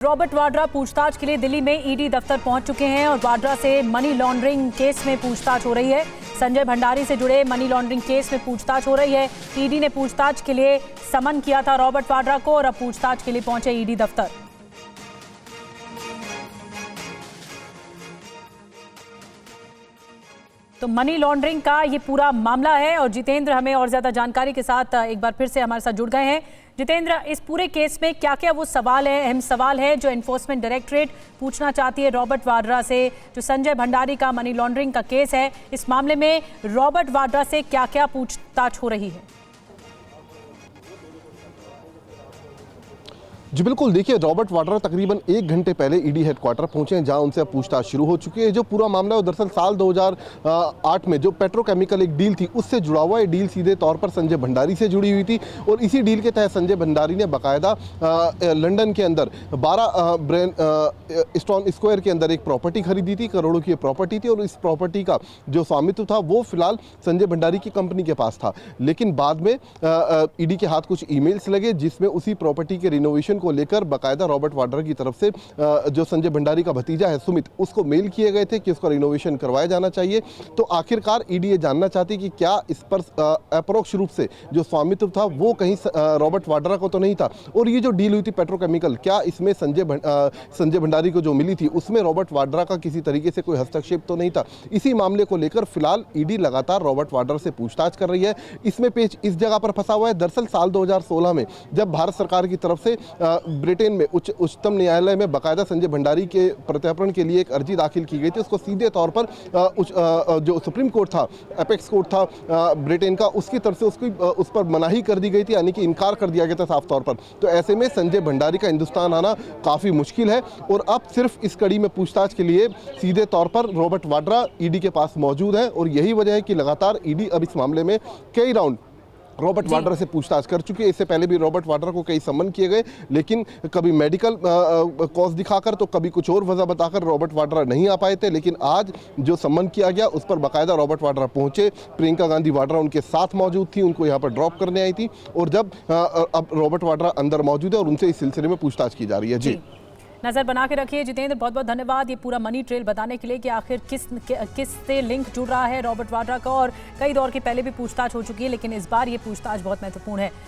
Robert Vadra पूछताछ के लिए दिल्ली में ईडी दफ्तर पहुंच चुके हैं और वाड्रा से मनी लॉन्ड्रिंग केस में पूछताछ हो रही है। संजय भंडारी से जुड़े मनी लॉन्ड्रिंग केस में पूछताछ हो रही है। ईडी ने पूछताछ के लिए समन किया था रॉबर्ट वाड्रा को और अब पूछताछ के लिए पहुंचे ईडी दफ्तर। तो मनी लॉन्ड्रिंग का ये पूरा मामला है और जितेंद्र हमें और ज्यादा जानकारी के साथ एक बार फिर से हमारे साथ जुड़ गए हैं। जितेंद्र, इस पूरे केस में क्या क्या वो सवाल है, अहम सवाल है जो एनफोर्समेंट डायरेक्टरेट पूछना चाहती है रॉबर्ट वाड्रा से? जो संजय भंडारी का मनी लॉन्ड्रिंग का केस है, इस मामले में रॉबर्ट वाड्रा से क्या क्या पूछताछ हो रही है? जी बिल्कुल, देखिए रॉबर्ट वाड्रा तकरीबन 1 घंटे पहले ईडी हेडक्वार्टर पहुंचे हैं, जहां उनसे अब पूछताछ शुरू हो चुकी है। जो पूरा मामला है दरअसल साल 2008 में जो पेट्रोकेमिकल एक डील थी उससे जुड़ा हुआ है। डील सीधे तौर पर संजय भंडारी से जुड़ी हुई थी और इसी डील के तहत संजय भंडारी ने बाकायदा लंदन के अंदर 12 स्टोन स्क्वायर के अंदर एक प्रॉपर्टी खरीदी थी। करोड़ों की प्रॉपर्टी थी और इस प्रॉपर्टी का जो स्वामित्व था वो फिलहाल संजय भंडारी की कंपनी के पास था। लेकिन बाद में ईडी के हाथ कुछ ईमेल्स लगे जिसमें उसी प्रॉपर्टी के रिनोवेशन को लेकर बाकायदा रॉबर्ट वाड्रा की तरफ से जो संजय भंडारी का भतीजा है सुमित, उसको मेल किए गए थे कि उसका रिनोवेशन करवाया जाना चाहिए। तो आखिरकार ईडी ये जानना चाहती कि क्या इस पर अप्रोक्ष रूप से जो स्वामित्व था वो कहीं रॉबर्ट वाड्रा को तो नहीं था, और ये जो डील हुई थी पेट्रोकेमिकल, क्या इसमें संजय भंडारी को जो मिली थी उसमें रॉबर्ट वाड्रा का किसी तरीके से कोई हस्तक्षेप तो नहीं था। इसी मामले को लेकर फिलहाल ईडी लगातार रॉबर्ट वाड्रा से पूछताछ कर रही है। इसमें पेच इस जगह पर फंसा हुआ है। दरअसल साल 2016 में जब भारत सरकार की तरफ से ब्रिटेन में उच्चतम न्यायालय में बाकायदा संजय भंडारी के प्रत्यार्पण के लिए एक अर्जी दाखिल की गई थी, उसको सीधे तौर पर जो सुप्रीम कोर्ट था, एपेक्स कोर्ट था ब्रिटेन का, उसकी तरफ से उस पर मनाही कर दी गई थी, यानी कि इनकार कर दिया गया था साफ तौर पर। तो ऐसे में संजय भंडारी का हिंदुस्तान आना काफ़ी मुश्किल है और अब सिर्फ इस कड़ी में पूछताछ के लिए सीधे तौर पर रॉबर्ट वाड्रा ईडी के पास मौजूद है और यही वजह है कि लगातार ईडी अब इस मामले में कई राउंड रॉबर्ट वाड्रा से पूछताछ कर चुकी है। इससे पहले भी रॉबर्ट वाड्रा को कई सम्मन किए गए, लेकिन कभी मेडिकल कॉज दिखाकर तो कभी कुछ और वजह बताकर रॉबर्ट वाड्रा नहीं आ पाए थे। लेकिन आज जो सम्मन किया गया उस पर बाकायदा रॉबर्ट वाड्रा पहुंचे। प्रियंका गांधी वाड्रा उनके साथ मौजूद थी, उनको यहाँ पर ड्रॉप करने आई थी और जब अब रॉबर्ट वाड्रा अंदर मौजूद है और उनसे इस सिलसिले में पूछताछ की जा रही है। जी नजर बना के रखिए जितेंद्र, बहुत बहुत धन्यवाद ये पूरा मनी ट्रेल बताने के लिए कि आखिर किस से लिंक जुड़ रहा है रॉबर्ट वाड्रा का। और कई दौर की पहले भी पूछताछ हो चुकी है लेकिन इस बार ये पूछताछ बहुत महत्वपूर्ण है।